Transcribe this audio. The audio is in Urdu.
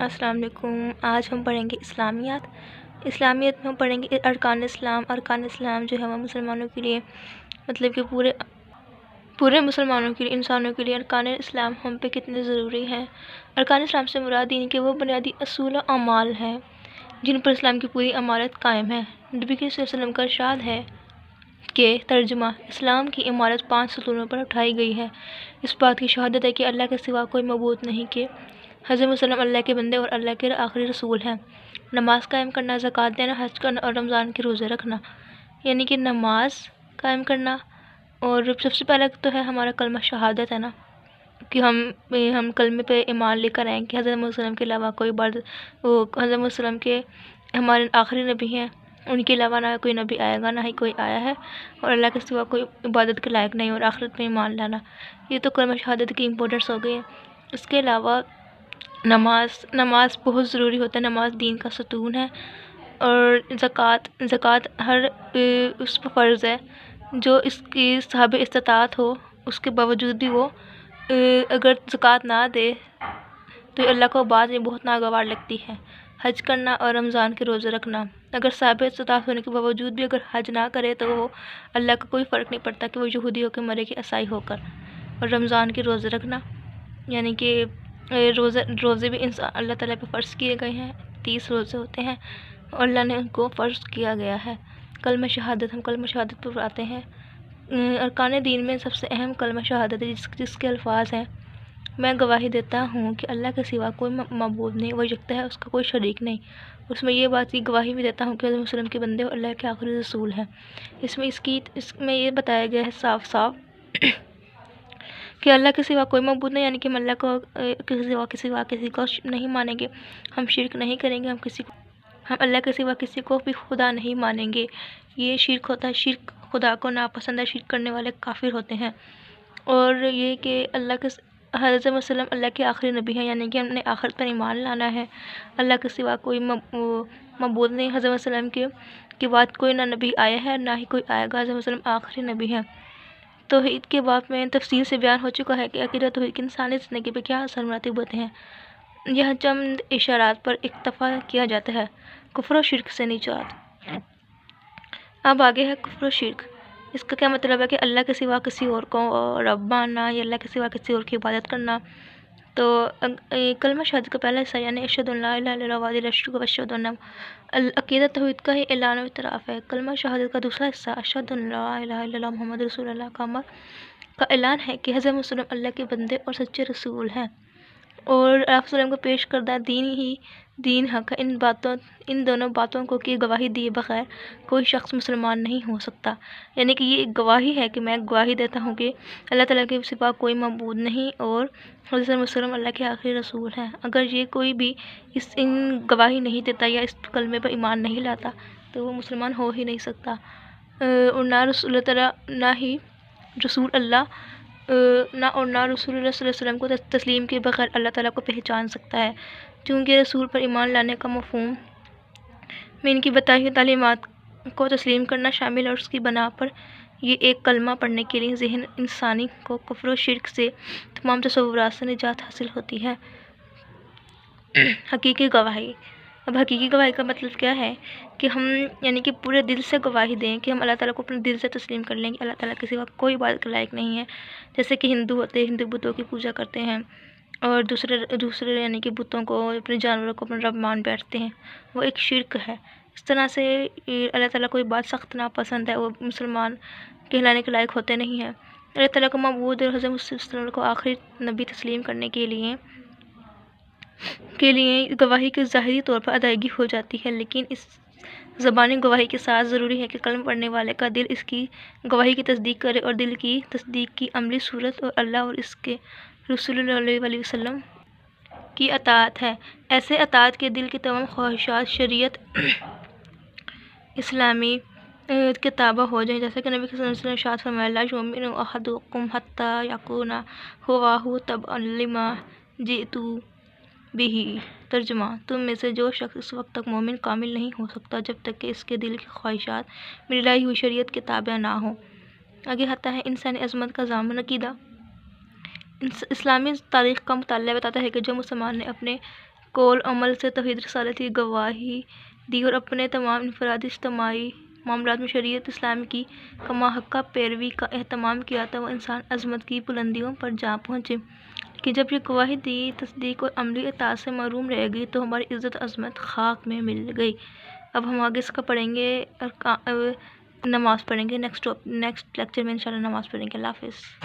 السلام علیکم۔ آج ہم پڑھیں گے اسلامیات۔ اسلامیات میں ہم پڑھیں گے ارکان اسلام۔ ارکان اسلام جو ہے وہ مسلمانوں کے لیے مطلب کہ پورے مسلمانوں کے لیے، انسانوں کے لیے ارکان اسلام ہم پہ کتنے ضروری ہیں۔ ارکان اسلام سے مراد دین کے وہ بنیادی اصول و اعمال ہیں جن پر اسلام کی پوری عمارت قائم ہے۔ نبی صلی اللہ علیہ وسلم کا ارشاد ہے کہ ترجمہ اسلام کی عمارت 5 ستونوں پر اٹھائی گئی ہے۔ اس بات کی شہادت ہے کہ اللہ کے سوا کوئی معبود نہیں، کہ حضرت وسلم اللہ کے بندے اور اللہ کے آخری رسول ہیں۔ نماز قائم کرنا، زکوٰۃ دینا، حج کرنا اور رمضان کے روزے رکھنا، یعنی کہ نماز قائم کرنا، اور سب سے پہلے تو ہے ہمارا کلمہ شہادت ہے نا، کہ ہم کلمے پہ ایمان لے کر آئیں کہ حضرت وسلم کے علاوہ کوئی حضرت وسلم کے ہمارے آخری نبی ہیں، ان کے علاوہ نہ کوئی نبی آئے گا، نہ ہی کوئی آیا ہے، اور اللہ کے سوا کوئی عبادت کے لائق نہیں، اور آخرت پہ ایمان لانا، یہ تو کلمہ شہادت کی امپورٹنس ہو گئی ہے۔ اس کے علاوہ نماز بہت ضروری ہوتا ہے، نماز دین کا ستون ہے، اور زکوٰۃ ہر اس پر فرض ہے جو اس کی صاحب استطاعت ہو، اس کے باوجود بھی وہ اگر زکوٰۃ نہ دے تو اللہ کو بعد میں بہت ناگوار لگتی ہے۔ حج کرنا اور رمضان کے روزے رکھنا، اگر صاحب استطاعت ہونے کے باوجود بھی اگر حج نہ کرے تو وہ اللہ کو کوئی فرق نہیں پڑتا کہ وہ یہودی ہو کے مرے کہ عیسائی ہو کر۔ اور رمضان کے روزے رکھنا، یعنی کہ روزے بھی اللہ تعالیٰ پہ فرض کیے گئے ہیں، 30 روزے ہوتے ہیں اور اللہ نے ان کو فرض کیا گیا ہے۔ کلمہ شہادت، ہم کلمہ شہادت پر آتے ہیں۔ ارکان دین میں سب سے اہم کلمہ شہادت ہے، جس کے الفاظ ہیں: میں گواہی دیتا ہوں کہ اللہ کے سوا کوئی معبود نہیں، وہ یکتا ہے، اس کا کوئی شریک نہیں۔ اس میں یہ بات کی گواہی بھی دیتا ہوں کہ حضرت وسلم کے بندے اور اللہ کے آخری رسول ہیں۔ اس میں یہ بتایا گیا ہے صاف کہ اللہ کے سوا کوئی معبود نہیں، یعنی کہ ہم اللہ کو کسی کو نہیں مانیں گے، ہم شرک نہیں کریں گے، ہم اللہ کے سوا کسی کو بھی خدا نہیں مانیں گے۔ یہ شرک ہوتا ہے، شرک خدا کو ناپسند ہے، شرک کرنے والے کافر ہوتے ہیں۔ اور یہ کہ حضرت وسلم اللہ کے آخری نبی ہیں، یعنی کہ ہم نے آخرت پر ایمان لانا ہے، اللہ کے سوا کوئی معبود نہیں، حضرت وسلم کے بعد کوئی نہ نبی آیا ہے نہ ہی کوئی آئے گا، حضرت وسلم آخری نبی ہیں۔ توحید کے باب میں تفصیل سے بیان ہو چکا ہے کہ عقیدہ توحید کی انسانی زندگی پہ کیا اثر مرتب ہوتے ہیں۔ یہاں چند اشارات پر اکتفا کیا جاتا ہے۔ کفر و شرک سے نجات۔ اب آگے ہے کفر و شرک۔ اس کا کیا مطلب ہے کہ اللہ کے سوا کسی اور کو رب ماننا یا اللہ کے سوا کسی اور کی عبادت کرنا۔ تو کلمہ شہادت کا پہلا حصہ یعنی اشہد ان لا الہ الا اللہ وحدہ لا شریک لہ واشہد ان عقیدہ توحید کا ہی اعلان و اعتراف ہے۔ کلمہ شہادت کا دوسرا حصہ اشہد ان لا الہ الا اللہ محمد رسول اللہ کا اعلان ہے کہ حضرت وسلم اللہ کے بندے اور سچے رسول ہیں، اور آپ وسلم کو پیش کردہ دین حق ہے۔ ان دونوں باتوں کو کی گواہی دیے بغیر کوئی شخص مسلمان نہیں ہو سکتا، یعنی کہ یہ ایک گواہی ہے کہ میں گواہی دیتا ہوں کہ اللہ تعالیٰ کے سوا کوئی معبود نہیں اور حضرت وسلم اللہ کے آخری رسول ہیں۔ اگر یہ کوئی بھی ان گواہی نہیں دیتا یا اس کلمے پر ایمان نہیں لاتا تو وہ مسلمان ہو ہی نہیں سکتا، اور نہ رسول اللہ صلی اللہ علیہ وسلم کو تسلیم کے بغیر اللہ تعالیٰ کو پہچان سکتا ہے، چونکہ رسول پر ایمان لانے کا مفہوم میں ان کی بتائی ہوئی تعلیمات کو تسلیم کرنا شامل ہے، اور اس کی بنا پر یہ ایک کلمہ پڑھنے کے لیے ذہن انسانی کو کفر و شرک سے تمام تصورات سے نجات حاصل ہوتی ہے۔ حقیقی گواہی۔ اب حقیقی گواہی کا مطلب کیا ہے کہ ہم یعنی کہ پورے دل سے گواہی دیں کہ ہم اللہ تعالیٰ کو اپنے دل سے تسلیم کر لیں کہ اللہ تعالیٰ کے سوا کوئی عبادت کے لائق نہیں ہے، جیسے کہ ہندو ہوتے ہیں، ہندو بتوں کی پوجا کرتے ہیں، اور دوسرے یعنی کہ بتوں کو، اپنے جانوروں کو اپنا رب مان بیٹھتے ہیں، وہ ایک شرک ہے۔ اس طرح سے اللہ تعالیٰ کوئی بات سخت ناپسند ہے، وہ مسلمان کہلانے کے لائق ہوتے نہیں ہیں۔ اللہ تعالیٰ کو معبود اور حضرت صلی اللہ علیہ وسلم کو آخری نبی تسلیم کرنے کے لیے گواہی کی ظاہری طور پر ادائیگی ہو جاتی ہے، لیکن اس زبانی گواہی کے ساتھ ضروری ہے کہ کلمہ پڑھنے والے کا دل اس کی گواہی کی تصدیق کرے، اور دل کی تصدیق کی عملی صورت اور اللہ اور اس کے رسول اللہ علیہ وسلم کی اطاعت ہے۔ ایسے اطاعت کے دل کی تمام خواہشات شریعت اسلامی کے تابع ہو جائیں، جیسے کہ نبی صلی اللہ علیہ وسلم نے ارشاد فرمایا: لا یؤمن احدکم حتی یکون ہواہ تبعا لما جئت بہ۔ ترجمہ: تم میں سے جو شخص اس وقت تک مومن کامل نہیں ہو سکتا جب تک کہ اس کے دل کی خواہشات میری لائی ہوئی شریعت کے تابع نہ ہوں۔ آگے آتا ہے انسانی عظمت کا ضامن عقیدہ۔ اسلامی تاریخ کا مطالعہ بتاتا ہے کہ جو مسلمان نے اپنے قول عمل سے توحید رسالت کی گواہی دی اور اپنے تمام انفرادی اجتماعی معاملات میں شریعت اسلام کی کما حقہ پیروی کا اہتمام کیا تو وہ انسان عظمت کی بلندیوں پر جا پہنچے، لیکن جب یہ گواہی دی تصدیق اور عملی اطاعت سے محروم رہ گئی تو ہماری عزت عظمت خاک میں مل گئی۔ اب ہم آگے اس کا پڑھیں گے، نماز پڑھیں گے، نیکسٹ لیکچر میں انشاءاللہ نماز پڑھیں گے۔ اللہ حافظ۔